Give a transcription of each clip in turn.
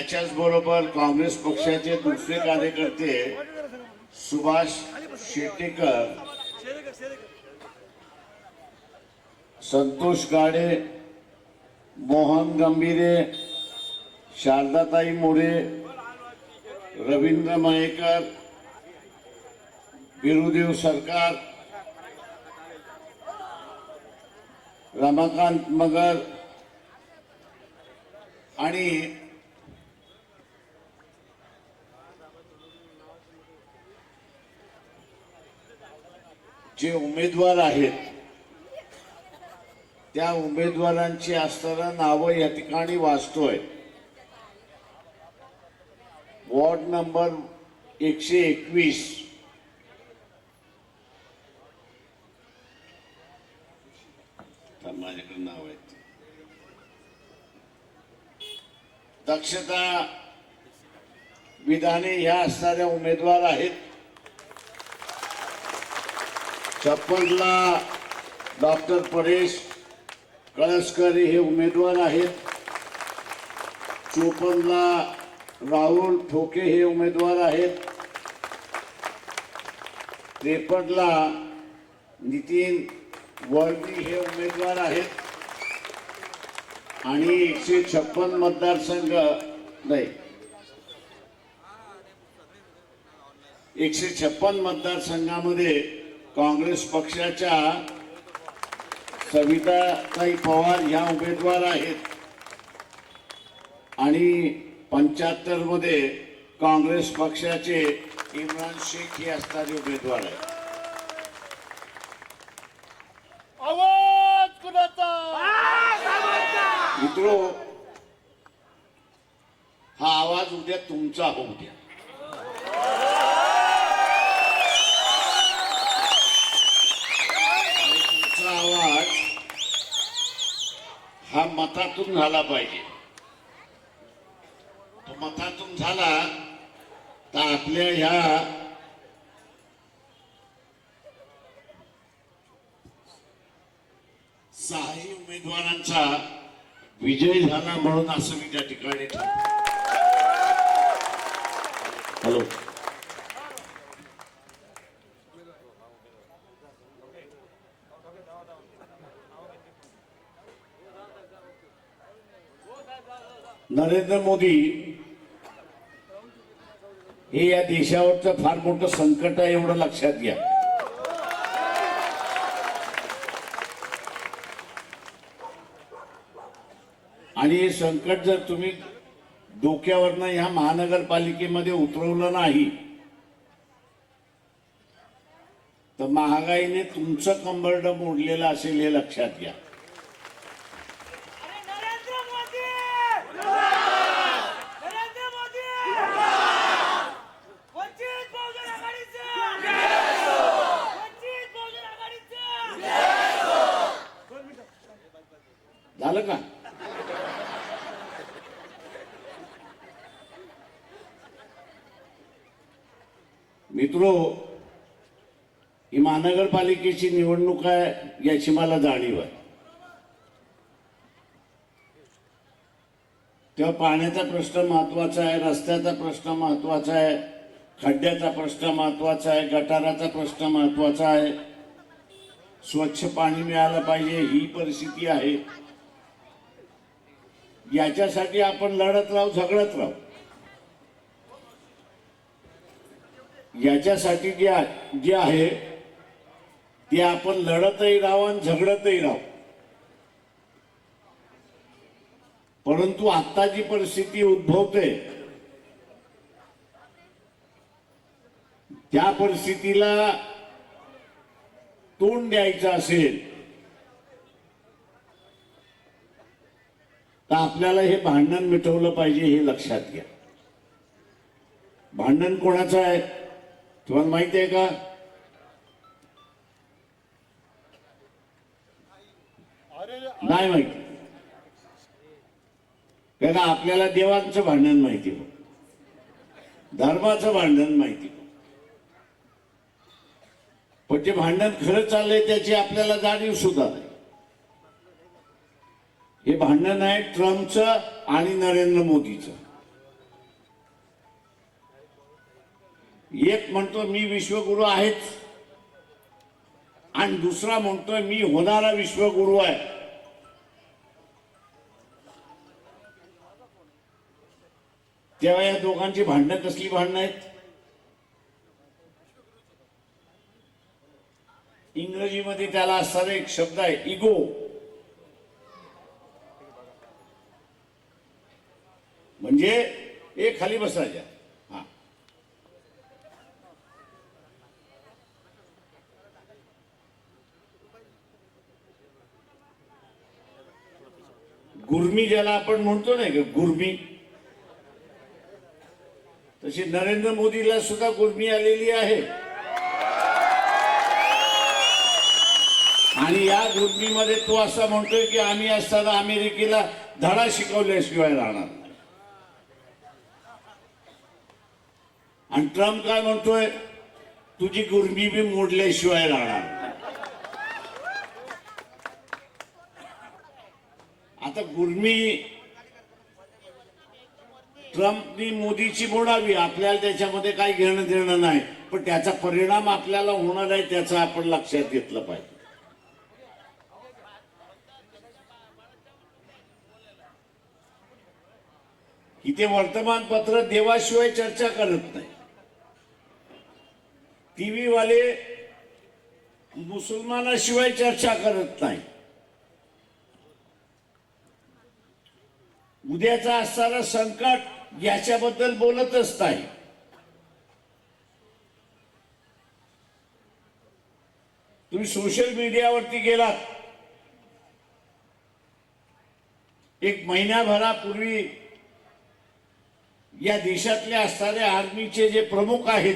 त्याच्याच बरोबर काँग्रेस पक्षाचे दुसरे कार्यकर्ते सुभाष शेट्टीकर, संतोष गाडे, मोहन गंभीरे, शारदाताई मोरे, रवींद्र मयेकर, बिरुदेव सरकार, रमाकांत मगर आणि जे उमेदवार आहेत त्या उमेदवारांची असताना नावं या ठिकाणी वाचतोय। वॉर्ड नंबर 121 माझ्याकडे नाव आहे। दक्षता विधाने ह्या असणाऱ्या उमेदवार आहेत। 56ला डॉक्टर परेश कळसकर हे उमेदवार आहेत। 54ला राहुल ठोके हे उमेदवार आहेत। 53ला नितीन वळवी हे उमेदवार आहेत आणि 156 मतदारसंघ नाही 156 मतदारसंघामध्ये काँग्रेस पक्षाच्या सविताताई पवार ह्या उमेदवार आहेत आणि 75 मध्ये काँग्रेस पक्षाचे इम्रान शेख हे असणारे उमेदवार आहेत। आवाज कुणाचा? मित्रो, हा आवाज उद्या तुमचा होऊ द्या। तुमचा आवाज हा मतातून झाला पाहिजे। तो मतातून झाला तर आपल्या ह्या सहाही उमेदवारांचा विजय झाला म्हणून असं मी त्या ठिकाणी हॅलो नरेंद्र मोदी हे या देशावरचं फार मोठं संकट आहे एवढं लक्षात घ्या। आणि हे संकट जर तुम्ही डोक्यावरनं ह्या महानगरपालिकेमध्ये उतरवलं नाही तर महागाईने तुमचं कंबरड मोडलेलं असेल हे लक्षात घ्या। झालं का? मित्रो, ही महानगरपालिकेची निवडणूक आहे याची मला जाणीव आहे। तेव्हा पाण्याचा प्रश्न महत्वाचा आहे, रस्त्याचा प्रश्न महत्वाचा आहे, खड्ड्याचा प्रश्न महत्वाचा आहे, गटाराचा प्रश्न महत्वाचा आहे, स्वच्छ पाणी मिळालं पाहिजे ही परिस्थिती आहे। याच्यासाठी आपण लढत राहू, झगडत राहू। याच्यासाठी जे आहे ते आपण लढतही राहू आणि झगडतही राहू। परंतु आता जी परिस्थिती उद्भवते त्या परिस्थितीला तोंड द्यायचं असेल तर आपल्याला हे भांडण मिटवलं पाहिजे हे लक्षात घ्या। भांडण कोणाचं आहे तुम्हाला माहिती आहे का? नाही माहिती, कारण आपल्याला देवांचं भांडण माहिती, धर्माचं भांडण माहिती, पण जे भांडण खरं चाललंय त्याची आपल्याला जाणीव सुद्धा नाही। हे भांडण आहे ट्रम्पचं आणि नरेंद्र मोदीचं। एक म्हणतो मी विश्वगुरु आहेच आणि दुसरा म्हणतोय मी होणारा विश्वगुरु आहे. तेव्हा या दोघांची भांडणं कसली भांडणं आहेत? इंग्रजीमध्ये त्याला असणारा एक शब्द आहे इगो. म्हणजे एक खाली बसायच्या. हा, गुर्मी ज्याला आपण म्हणतो नाही का गुर्मी, तशी नरेंद्र मोदीला सुद्धा गुर्मी आलेली आहे. आणि या गुर्मीमध्ये तो असं म्हणतोय की आम्ही असताना अमेरिकेला धडा शिकवल्याशिवाय राहणार नाही. आणि ट्रम्प काय म्हणतोय, तुझी गुर्मी बी मोडल्याशिवाय राहणार नाही. आता गुर्मी ट्रम्पनी मोदीची मोडावी, आपल्याला त्याच्यामध्ये काही घेणं देणं नाही, पण त्याचा परिणाम आपल्याला होणार आहे त्याचं आपण लक्षात घेतलं पाहिजे. इथे वर्तमानपत्र देवाशिवाय चर्चा करत नाही, टीव्ही वाले मुसलमानाशिवाय चर्चा करत नाही. उद्याचा असणारा संकट याच्याबद्दल बोलतच नाही. तुम्ही सोशल मीडियावरती गेलात, एक महिन्याभरापूर्वी या देशातल्या असणारे आर्मीचे जे प्रमुख आहेत,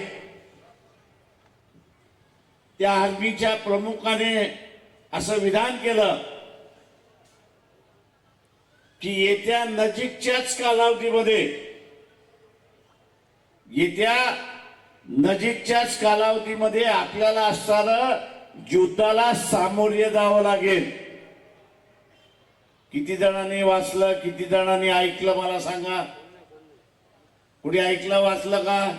त्या आर्मीच्या प्रमुखाने असं विधान केलं की येत्या नजीकच्याच कालावधीमध्ये आपल्याला असणारं युद्धाला सामोरे जावं लागेल. किती जणांनी वाचलं, किती जणांनी ऐकलं मला सांगा? कुणी ऐकलं वाचलं का?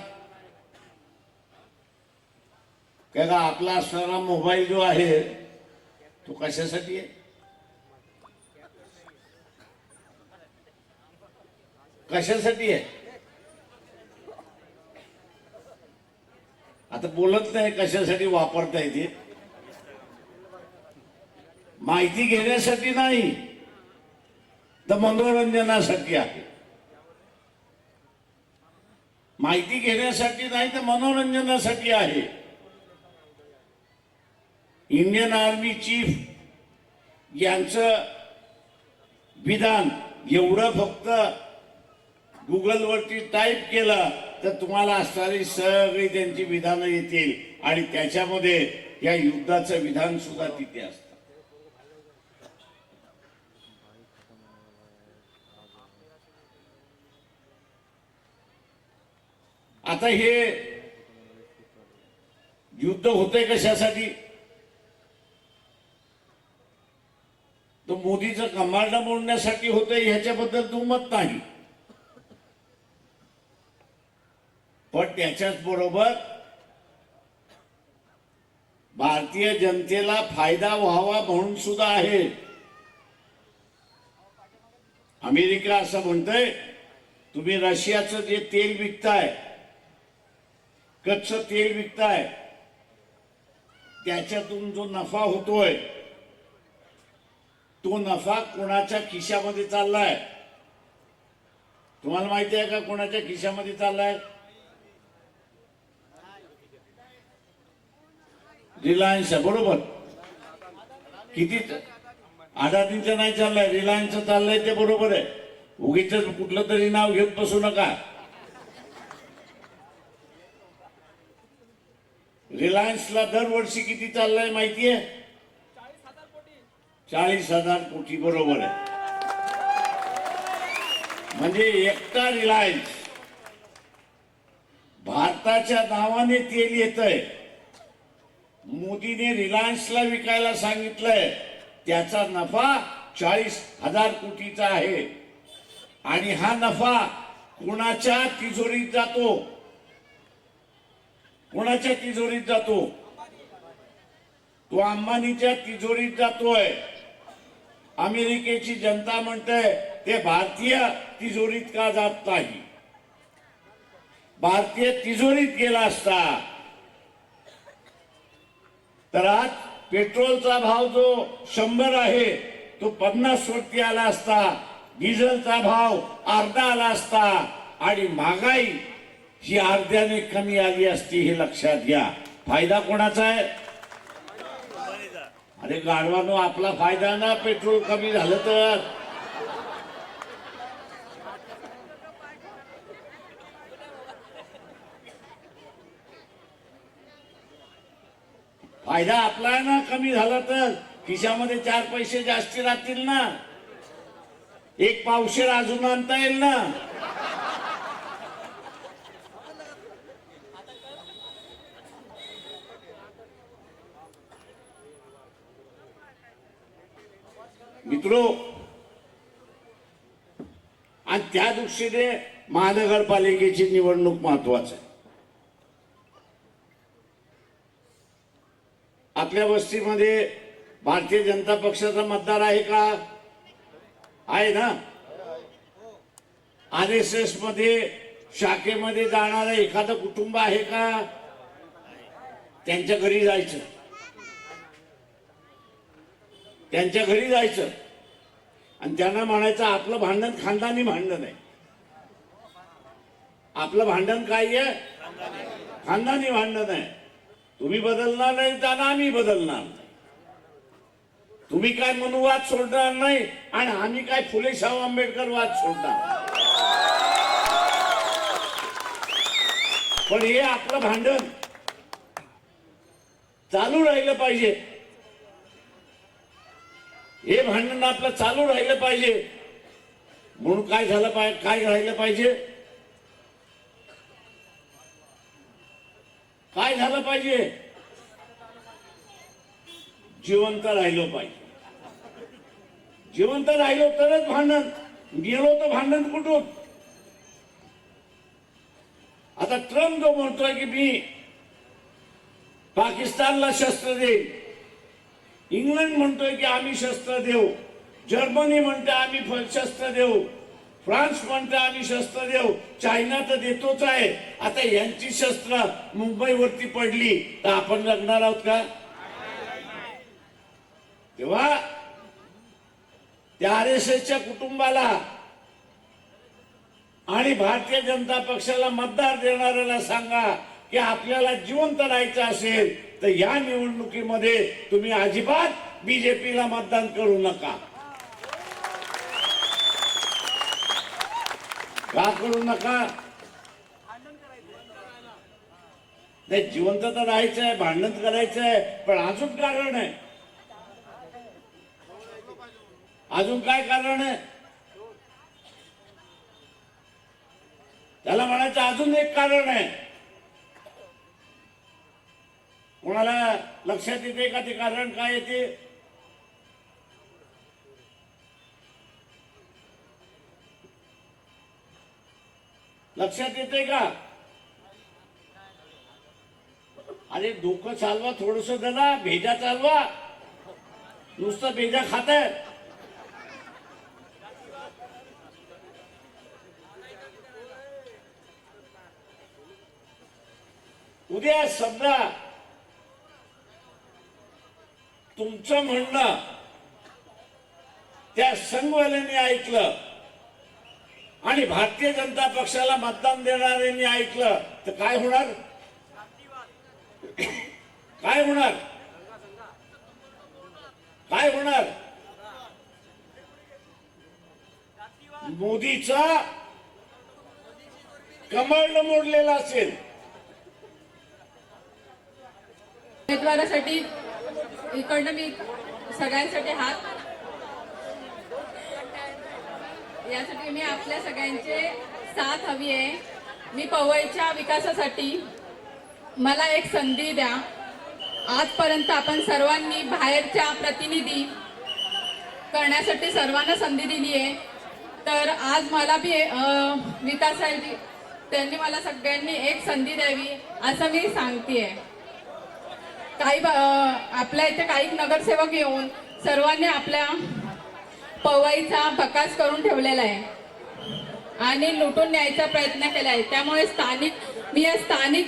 काय का आपला असणारा मोबाईल जो आहे तो कशासाठी आहे? कशासाठी आहे? आता बोलत नाही कशासाठी वापरता येते. माहिती घेण्यासाठी नाही तर मनोरंजनासाठी आहे. माहिती घेण्यासाठी नाही तर मनोरंजनासाठी आहे. इंडियन आर्मी चीफ यांचं विधान एवढं फक्त गुगलवरती टाईप केलं तर तुम्हाला असणारी सगळी त्यांची विधानं येतील आणि त्याच्यामध्ये या युद्धाचं विधान सुद्धा तिथे असतं. आता हे युद्ध होतंय कशासाठी? तो मोदीचं कमांड मोडण्यासाठी होतंय ह्याच्याबद्दल दुमत नाही. पण त्याच्याच बरोबर भारतीय जनतेला फायदा व्हावा म्हणून सुद्धा आहे. अमेरिका असं म्हणतंय, तुम्ही रशियाचं जे तेल विकताय, कच्चं तेल विकताय, त्याच्यातून जो नफा होतोय तो नफा कोणाच्या खिशामध्ये चाललाय? तुम्हाला माहिती आहे का कोणाच्या खिशामध्ये चाललाय? रिलायन्स आहे, बरोबर. किती? अदानीचं नाही चाललंय, रिलायन्सचं चाललंय, ते बरोबर आहे. उगीच कुठलं तरी नाव घेत बसू नका. रिलायन्सला दरवर्षी किती चाललंय माहितीये? 40,000 कोटी, बरोबर आहे. म्हणजे एकटा रिलायन्स भारताच्या नावाने तेल येतंय. मोदीने रिलायन्सला विकायला सांगितलंय, त्याचा नफा 40,000 कोटीचा आहे. आणि हा नफा कोणाच्या तिजोरीत जातो? कोणाच्या तिजोरीत जातो? तो अंबानीच्या तिजोरीत जातोय. अमेरिकेची जनता म्हणते ते भारतीय तिजोरीत का जात नाही? भारतीय तिजोरीत गेला असता तर आज पेट्रोलचा भाव जो 100 आहे तो 50 वरती आला असता, डिझेलचा भाव अर्धा आला असता आणि महागाई ही अर्ध्याने कमी आली असती. हे लक्षात घ्या. फायदा कोणाचा आहे? अरे गाढवानो, आपला फायदा ना पेट्रोल कमी झालं तर. फायदा आपला आहे ना. कमी झाला तर खिशामध्ये 4 पैसे जास्ती राहतील ना. एक पावशेर अजून आणता येईल ना. मित्रो, आणि त्या दृष्टीने महानगरपालिकेची निवडणूक महत्वाची आहे. आपल्या वस्तीमध्ये भारतीय जनता पक्षाचा मतदार आहे का? आहे ना. RSS मध्ये शाखेमध्ये जाणारं एखादं कुटुंब आहे का? त्यांच्या घरी जायचं, त्यांच्या घरी जायचं आणि त्यांना म्हणायचं आपलं भांडण खानदानी भांडण आहे. आपलं भांडण काय आहे? खानदानी भांडण आहे. तुम्ही बदलणार नाही तर आम्ही बदलणार नाही. तुम्ही काय मनुवाद सोडणार नाही आणि आम्ही काय फुले शाहू आंबेडकर वाद सोडणार. पण हे आपलं भांडण चालू राहिलं पाहिजे. हे भांडण आपलं चालू राहिलं पाहिजे. म्हणून काय झालं पाहिजे? काय राहिलं पाहिजे? काय झालं पाहिजे? जिवंत राहिलो पाहिजे. जिवंत राहिलो तरच भांडण. गेलो तर भांडण कुठून? आता ट्रम्प जो म्हणतोय की मी पाकिस्तानला शस्त्र देईन, इंग्लंड म्हणतोय की आम्ही शस्त्र देऊ, जर्मनी म्हणते आम्ही शस्त्र देऊ, फ्रान्स म्हणते आम्ही शस्त्र देऊ, चायना तर देतोच आहे. आता यांची शस्त्र मुंबईवरती पडली तर आपण लढणार आहोत का? तेव्हा त्या RSSच्या कुटुंबाला आणि भारतीय जनता पक्षाला मतदार देणाऱ्याला सांगा की आपल्याला जिवंत राहायचं असेल तर या निवडणुकीमध्ये तुम्ही अजिबात BJPला मतदान करू नका. का करू नका? नाही, जिवंत तर राहायचं आहे, भांडण करायचं आहे, पण अजून कारण आहे. अजून काय कारण आहे? त्याला म्हणायचं अजून एक कारण आहे. कोणाला लक्षात येते का ते कारण काय येते? लक्षात येते का? अरे डोकं चालवा थोडस, जरा भेजा चालवा. नुसतं भेजा खाताय. उद्या समजा तुमचं म्हणणं त्या संघवाल्यांनी ऐकलं आणि भारतीय जनता पक्षाला मतदान देणाऱ्यांनी ऐकलं तर काय होणार? काय होणार? काय होणार? मोदीचा कमळ मोडलेला असेल. उमेदवारासाठी इकडनं मी सगळ्यांसाठी हात, यासाठी मी आपल्या सगळ्यांचे साथ हवी आहे. मी पवईच्या विकासासाठी मला एक संधी द्या. आजपर्यंत आपण सर्वांनी बाहेरच्या प्रतिनिधी करण्यासाठी सर्वांना संधी दिली आहे, तर आज मला बी विकासाची त्यांनी मला सगळ्यांनी एक संधी द्यावी असं मी सांगतेय. आपल्या इथे काही नगरसेवक येऊन सर्वांनी आपल्या पवईचा बकास करून ठेवलेला आहे आणि लुटून न्यायचा प्रयत्न केला आहे. त्यामुळे मी या स्थानिक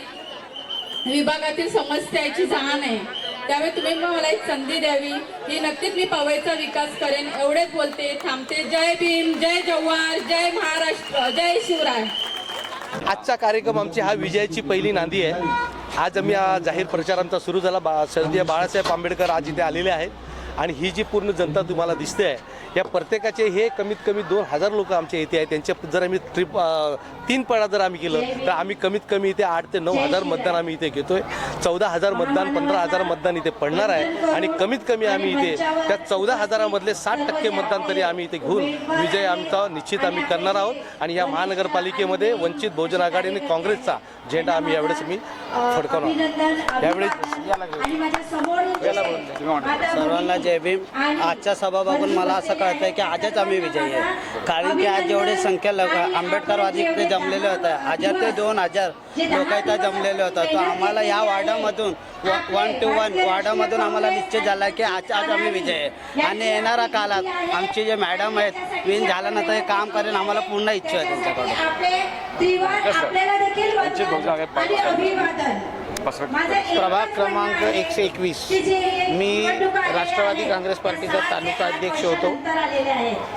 विभागातील समस्याची जाण आहे. त्यामुळे तुम्ही मला एक संधी द्यावी ही नक्कीच मी पवईचा विकास करेन. एवढेच बोलते, थांबते. जय भीम, जय जवाहर, जय महाराष्ट्र, जय शिवराय. आजचा कार्यक्रम आमची हा विजयाची पहिली नांदी आहे. आज आम्ही जाहीर प्रचार आमचा सुरू झाला. स्वर्गीय बाळासाहेब आंबेडकर आज इथे आलेले आहेत आणि ही जी पूर्ण जनता तुम्हाला दिसते आहे या प्रत्येकाचे हे कमीत कमी 2000 लोक आमच्या इथे आहेत. त्यांच्या जर आम्ही 3 पळा जर आम्ही केलं तर आम्ही कमीत कमी इथे 8 ते 9000 मतदान आम्ही इथे घेतोय. 14000 मतदान 15000 मतदान इथे पडणार आहे आणि कमीत कमी आम्ही इथे त्या 14000 मधले 60% मतदान तरी आम्ही इथे घेऊन विजय आमचा निश्चित आम्ही करणार आहोत. आणि या महानगरपालिकेमध्ये वंचित बहुजन आघाडी आणि काँग्रेसचा झेंडा आम्ही यावेळेस मी फडकवणार. यावेळेस सर्वांना जय भीम. आजच्या सभा बघून मला असं कळतंय की आजच आम्ही विजयी आहे. कारण की आज जेवढे संख्या लोक आंबेडकरवादी इथे जमलेले होते 1000 ते 2000 लोक इथं जमलेले होते. तो आम्हाला या वार्डामधून 1 to 1 वार्डामधून आम्हाला निश्चित झाला की आज आम्ही विजयी आहे. आणि येणाऱ्या काळात आमचे जे मॅडम आहेत विन झाल्यानंतर हे काम करेन आम्हाला पूर्ण इच्छा आहे त्यांच्याकडून. प्रभाग क्रमांक 121 मी राष्ट्रवादी काँग्रेस पार्टीचा तालुका अध्यक्ष होतो.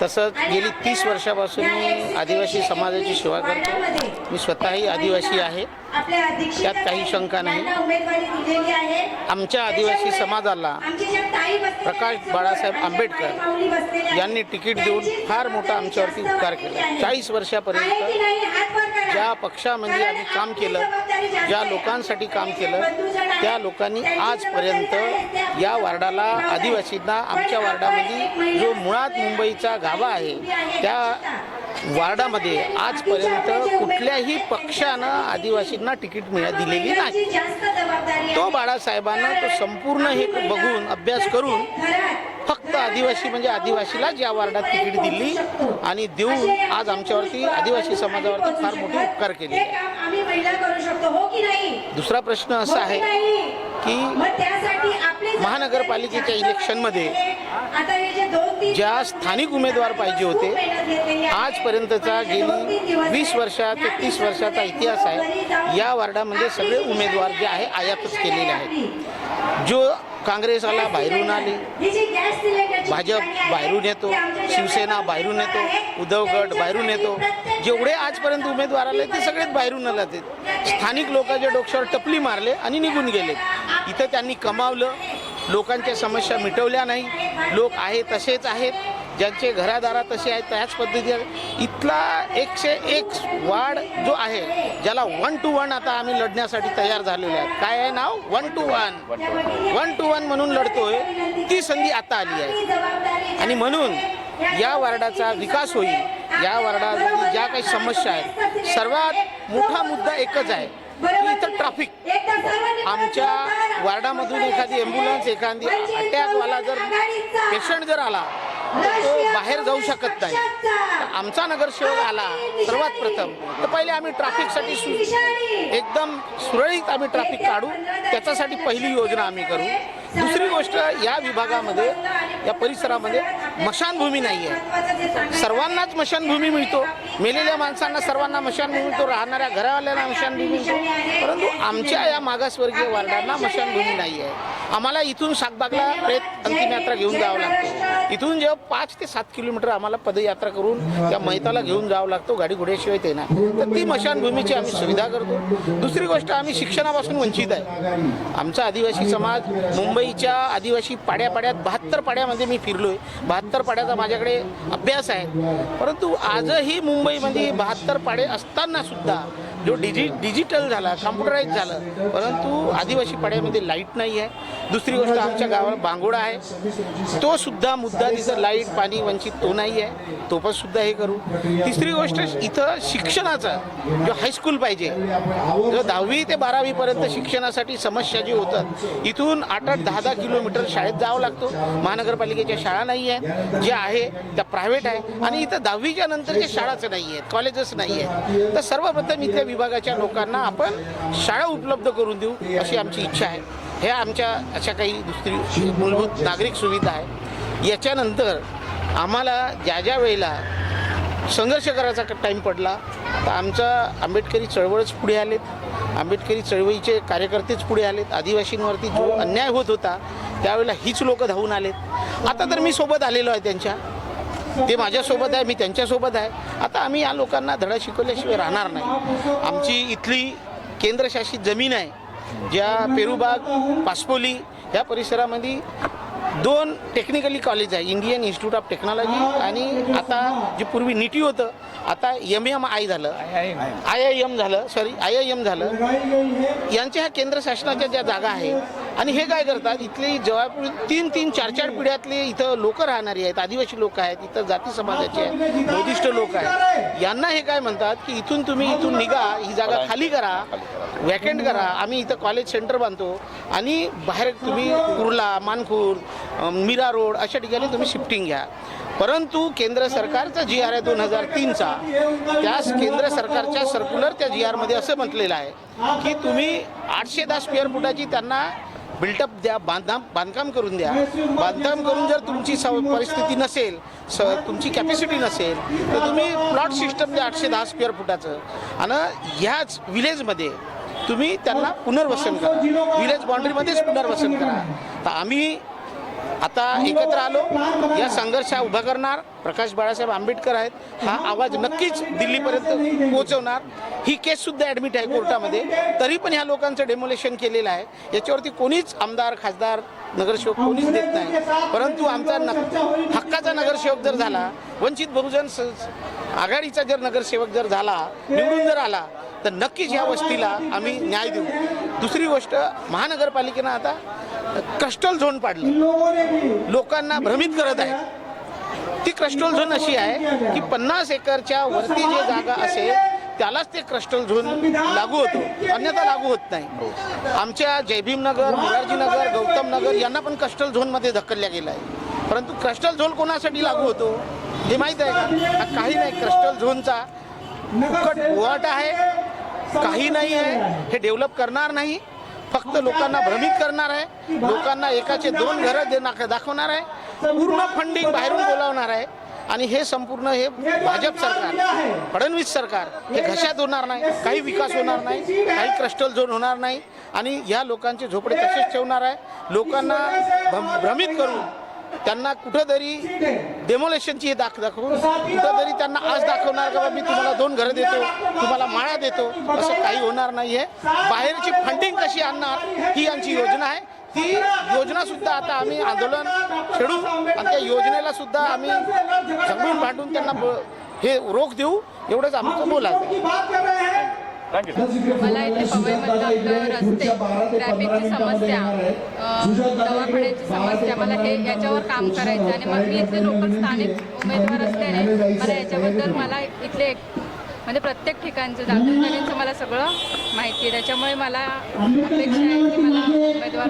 तसंच गेली 30 वर्षापासून मी आदिवासी समाजाची सेवा करतो. मी स्वतःही आदिवासी आहे, त्यात काही शंका नाही. आमच्या आदिवासी समाजाला प्रकाश बाळासाहेब आंबेडकर यांनी तिकीट देऊन फार मोठा आमच्यावरती उपकार केला. 40 वर्षापर्यंत ज्या पक्षामध्ये आम्ही काम केलं, ज्या लोकांसाठी काम केलं, त्या लोकांनी आजपर्यंत या वार्डाला आदिवासींना आमच्या वार्डामध्ये जो मुळात मुंबईचा गाभा आहे त्या वार्डामध्ये आजपर्यंत कुठल्याही पक्षानं आदिवासींना तिकीट दिलेली नाही. तो बाळासाहेबांना तो संपूर्ण हे बघून अभ्यास करून फक्त आदिवासी म्हणजे आदिवासीलाच या वार्डात तिकीट दिली आणि देऊन आज आमच्यावरती आदिवासी समाजावरती फार मोठे उपकार केले. दुसरा प्रश्न असा आहे की महानगरपालिकेच्या इलेक्शनमध्ये ज्या स्थानिक उमेदवार पाहिजे होते, आजपर्यंतचा गेली 20 वर्षा ते 30 वर्षाचा इतिहास आहे. या वार्डामध्ये सगळे उमेदवार जे आहे आयातच केलेले आहेत. जो काँग्रेसला बाहेरून आली, भाजप बाहेरून येतो, शिवसेना बाहेरून येतो, उद्धव गट बाहेरून येतो. जेवढे आजपर्यंत उमेदवार आले ते सगळेच बाहेरून आले. स्थानिक लोकांच्या डोक्यावर टपली मारले आणि निघून गेले. इथं त्यांनी कमावलं, लोकांच्या समस्या मिटवल्या नाही. लोक आहे तसेच आहेत, ज्यांचे घरादारा तसे आहेत त्याच पद्धतीने इथला 101 वार्ड जो आहे ज्याला 1 to 1 आता आम्ही लढण्यासाठी तयार झालेलो आहे. काय आहे नाव? 1 to 1 म्हणून लढतोय. ती संधी आता आली आहे आणि म्हणून या वार्डाचा विकास होईल. या वार्डामध्ये ज्या काही समस्या आहेत सर्वात मोठा मुद्दा एकच आहे की इथं ट्रॅफिक. आमच्या वार्डामधून एखादी ॲम्ब्युलन्स, एखादी अटॅकवाला जर पेशंट जर आला तर तो बाहेर जाऊ शकत नाही. आमचा नगरसेवक आला सर्वात प्रथम तर पहिले आम्ही ट्रॅफिकसाठी एकदम सुरळीत आम्ही ट्रॅफिक काढू, त्याच्यासाठी पहिली योजना आम्ही करू. दुसरी गोष्ट, या विभागामध्ये या परिसरामध्ये मशानभूमी नाही आहे. सर्वांनाच मशानभूमी मिळतो, मेलेल्या माणसांना सर्वांना मशानभूमी मिळतो, राहणाऱ्या घरावाल्यांना मशानभूमी मिळतो, परंतु आमच्या या मागासवर्गीय वार्डांना मशानभूमी नाही आहे. आम्हाला इथून शाकबागला अंतिम यात्रा घेऊन जावं लागतो. इथून जेव्हा 5 ते 7 किलोमीटर आम्हाला पदयात्रा करून त्या मैताला घेऊन जावं लागतो, गाडी घोड्याशिवाय ते नाही. तर ती मशानभूमीची आम्ही सुविधा करतो. दुसरी गोष्ट, आम्ही शिक्षणापासून वंचित आहे. आमचा आदिवासी समाज मुंबईच्या आदिवासी पाड्यापाड्यात 72 पाड्यामध्ये मी फिरलोय. 72 पाड्याचा माझ्याकडे अभ्यास आहे. परंतु आजही मुंबईमध्ये 72 पाडे असताना सुद्धा जो डिजिटल झाला, कॉम्प्युटराईज झालं, परंतु आदिवासी पाड्यामध्ये लाईट नाही आहे. दुसरी गोष्ट, आमच्या गावाला बांगोडा आहे, तो सुद्धा मुद्दा, तिथं लाईट पाणी वंचित तो नाही आहे, तो पण सुद्धा हे करू. तिसरी गोष्ट, इथं शिक्षणाचा जो हायस्कूल पाहिजे, जो 10वी ते 12वी पर्यंत शिक्षणासाठी समस्या जी होतात, इथून 8-10 किलोमीटर शाळेत जावं लागतो. महानगरपालिकेच्या शाळा नाही आहे. जे आहे त्या प्रायव्हेट आहे आणि इथं 10वीच्या नंतरच्या शाळाच नाही आहेत, कॉलेजेस नाही आहेत. तर सर्वप्रथम इथल्या विभागाच्या लोकांना आपण शाळा उपलब्ध करून देऊ अशी आमची इच्छा आहे. हे आमच्या अशा काही दुसरी मूलभूत नागरिक सुविधा आहे. याच्यानंतर आम्हाला ज्या वेळेला संघर्ष करायचा टाईम पडला तर आमचा आंबेडकरी चळवळच पुढे आलेत, आंबेडकरी चळवळीचे कार्यकर्तेच पुढे आलेत. आदिवासींवरती जो अन्याय होत होता त्यावेळेला हीच लोक धावून आलेत. आता तर मी सोबत आलेलो आहे त्यांच्या, ते माझ्यासोबत आहे, मी त्यांच्यासोबत आहे. आता आम्ही या लोकांना धडा शिकवल्याशिवाय राहणार नाही. आमची इथली केंद्रशासित जमीन आहे, ज्या पेरूबाग, पासपोली ह्या परिसरामध्ये 2 टेक्निकली कॉलेज आहे, इंडियन इन्स्टिट्यूट ऑफ टेक्नॉलॉजी आणि आता जे पूर्वी निटी होतं आता MMI झालं, IIM झालं, IIM झालं. यांच्या ह्या केंद्र शासनाच्या ज्या जागा आहेत आणि हे काय करतात, इथले जवळपूर 3-3, 4-4 पिढ्यातले इथं लोक राहणारी आहेत, आदिवासी लोक आहेत, इथं जाती समाजाचे आहेत, बौद्धिस्ट लोक आहेत. यांना हे काय म्हणतात की इथून निघा, ही जागा खाली करा, वॅकेंट करा, आम्ही इथं कॉलेज सेंटर बांधतो आणि बाहेर तुम्ही कुर्ला, मानखूर, मीरा रोड अशा ठिकाणी तुम्ही शिफ्टिंग घ्या. परंतु केंद्र सरकारचा GR आहे 2003चा, त्याच केंद्र सरकारच्या सर्क्युलर त्या GR मध्ये असं म्हटलेलं आहे की तुम्ही 810 स्क्वेअर फुटाची त्यांना बिल्टअप द्या, बांधकाम करून द्या. बांधकाम करून जर तुमची परिस्थिती नसेल, तुमची कॅपॅसिटी नसेल तर तुम्ही प्लॉट सिस्टम द्या 810 स्क्वेअर फुटाचं आणि ह्याच विलेजमध्ये तुम्ही त्यांना पुनर्वसन करा, विलेज बाउंड्रीमध्येच पुनर्वसन करा. तर आम्ही आता एकत्र आलो, या संघर्ष उभा करणार. प्रकाश बाळासाहेब आंबेडकर आहेत, हा आवाज नक्कीच दिल्लीपर्यंत पोहोचवणार. ही केससुद्धा ॲडमिट आहे कोर्टामध्ये, तरी पण ह्या लोकांचं डेमोलेशन केलेलं आहे. याच्यावरती कोणीच आमदार, खासदार, नगरसेवक कोणीच देत नाही. परंतु आमचा हक्काचा नगरसेवक जर झाला, वंचित बहुजन आघाडीचा जर नगरसेवक जर झाला, निवडून जर आला तर नक्कीच या वस्तीला आम्ही न्याय देऊ. दुसरी गोष्ट, महानगरपालिकेनं आता क्रस्टल झोन पाडलं, लोकांना भ्रमित करत आहे. ती क्रस्टल झोन अशी आहे की 50 एकरच्या वरती जे जागा असेल त्यालाच ते क्रस्टल झोन लागू होतो, अन्यथा लागू होत नाही. आमच्या जयभीमनगर, मोरारजीनगर, गौतम नगर यांना पण क्रस्टल झोनमध्ये धक्कल्या गेलं आहे. परंतु क्रस्टल झोन कोणासाठी लागू होतो हे माहीत आहे का? काही नाही, क्रस्टल झोनचा फुकट बोवाट आहे, काही नाही आहे. हे डेव्हलप करणार नाही, फक्त लोकांना भ्रमित करणार आहे, लोकांना एकाचे 2 घरं दाखवणार आहे, पूर्ण फंडिंग बाहेरून बोलावणार आहे. आणि हे संपूर्ण हे भाजप सरकार, फडणवीस सरकार हे घशात होणार नाही, काही विकास होणार नाही, काही क्रस्टल झोन होणार नाही आणि ह्या लोकांचे झोपडे तसेच ठेवणार आहे. लोकांना भ्रमित करून त्यांना कुठंतरी डेमोलेशनची दाखवून कुठंतरी त्यांना आज दाखवणार का मी तुम्हाला 2 घरं देतो, तुम्हाला माळा देतो, असं काही होणार नाही आहे. बाहेरची फंडिंग कशी आणणार ही आमची योजना आहे. ती योजना सुद्धा आता आम्ही आंदोलन छेडू आणि त्या योजनेला सुद्धा आम्ही झगडून भांडून त्यांना हे रोख देऊ, एवढंच आमचं बोलायचं. मला इथे पवईमधलं आपलं रस्ते, ट्रॅफिकची समस्या, दवाखान्याची समस्या, मला हे याच्यावर काम करायचं आणि मग मी इथले लोकल स्थानिक उमेदवार असल्याने मला याच्याबद्दल मला इथले म्हणजे प्रत्येक ठिकाणचं दाखवण्याचं मला सगळं माहिती आहे. त्याच्यामुळे मला अपेक्षा आहे की मला उमेदवार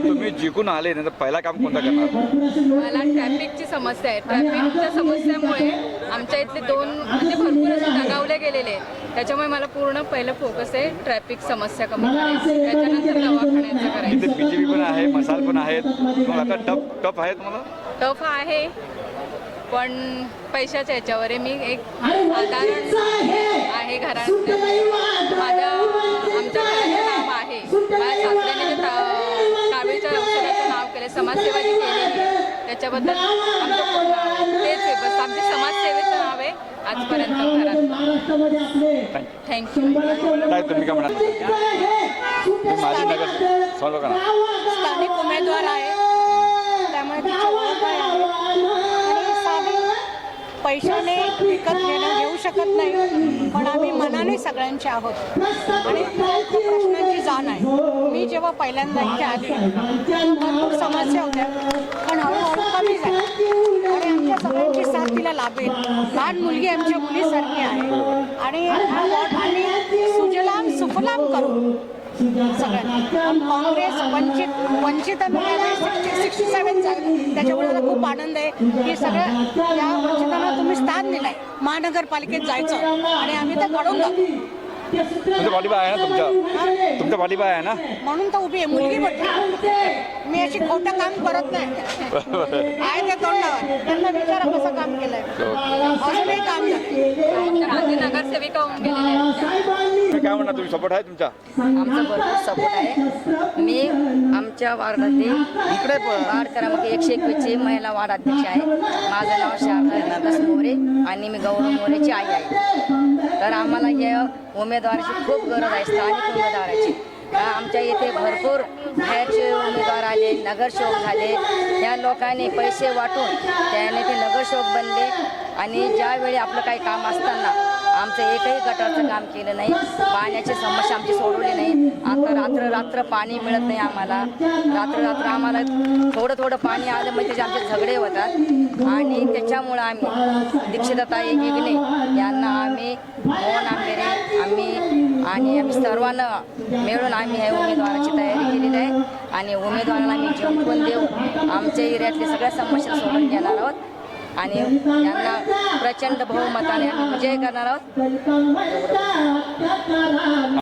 तुम्ही जिंकून आले नाही तर पहिला काम कोणतं करणार? मला ट्रॅफिकची समस्या आहे. ट्रॅफिकच्या समस्यामुळे आमच्या इथले 2 म्हणजे भरपूर असे दगावले गेलेले आहेत. त्याच्यामुळे मला पूर्ण पहिलं फोकस आहे ट्रॅफिक समस्या कमी करायची, त्याच्यानंतर दवाखान्याचं करायचं. इथे PGP पण आहे, मसाल पण आहेत, मग आता टफ आहे तुम्हाला? टफ आहे पण पैशाच्या याच्यावर आहे. मी एक साधारण आहे घरात, आमच्या घराचं नाव आहे, माझ्या सासऱ्याने जे कावीळच्या औषधाचं नाव केलं, समाजसेवा जी केलेली त्याच्याबद्दल आमचं तेच आहे, बस आमचे समाजसेवेचं नाव आहे आजपर्यंत घरात. थँक्यू. काय तुम्ही काय म्हणाल? माझी नगर सॉल्व करा. स्थानिक उमेदवार आहे त्यामुळे तिची ओळख आहे आणि साधी पैशाने विकत घेऊ शकत नाही, पण आम्ही मनाने सगळ्यांचे आहोत आणि प्रश्नांची जाण आहे. मी जेव्हा पहिल्यांदा इथे आली भरपूर समस्या होत्या, पण हळूहळू कमी झाल्या आणि आमच्या सगळ्यांची साथ तिला लाभेल. लहान मुलगी आमच्या मुलीसारखी आहे आणि हा वॉर्ड आम्ही सुजलाम सुफलाम करू सगळ्यांना. काँग्रेस वंचित मिळाले 67 जागा. त्याच्यामुळे मला खूप आनंद आहे की सगळ्या या वंचितांना तुम्ही स्थान दिलंय. महानगरपालिकेत जायचं आणि आम्ही ते घडवून दाखवू. तुमचा पाठिंबा आहे ना तुमचा पाठिंबा आहे ना? म्हणून तर उभी आहे. मुलगी म्हटली मी अशी खोटं काम करत नाही. आहे ते तोंडावर. त्यांना विचारा कसं काम केलंय. अजूनही काम झालं. माझी नगरसेविका होऊन गेलेली आहे. तुम्ही काय म्हणणार, तुम्ही सपोर्ट आहे तुमचा? आमचा भरपूर सपोर्ट आहे. मी आमच्या वार्डातली वार्ड क्रमांक 121ची महिला वार्ड अध्यक्ष आहे. माझं नाव शारदा नागस मोरे आणि मी गौरव मोरेची आई आहे. तर आम्हाला या उमेदवाराची खूप गरज आहे, स्थानिक उमेदवाराची. आमच्या इथे भरपूर बाहेरचे उमेदवार आले, नगरसेवक झाले. त्या लोकांनी पैसे वाटून त्याने ते नगरसेवक बनले आणि ज्यावेळी आपलं काही काम असताना आमचं एकही गटारचं काम केलं नाही. पाण्याची समस्या आमची सोडवली नाही. आता रात्र पाणी मिळत नाही आम्हाला. रात्र आम्हाला थोडं पाणी आलं म्हणजे त्याचे आमचे झगडे होतात आणि त्याच्यामुळं आम्ही दीक्षिताताई गिगणे यांना आम्ही मोहन आंबेरे आम्ही सर्वांना मिळून आम्ही ह्या उमेदवाराची तयारी केलेली आहे आणि उमेदवाराला आम्ही जिंकून देऊ आमच्या एरियातल्या सगळ्या समस्या सोडून घेणार आहोत आणि यांना प्रचंड बहुमताने आम्ही विजय करणार आहोत.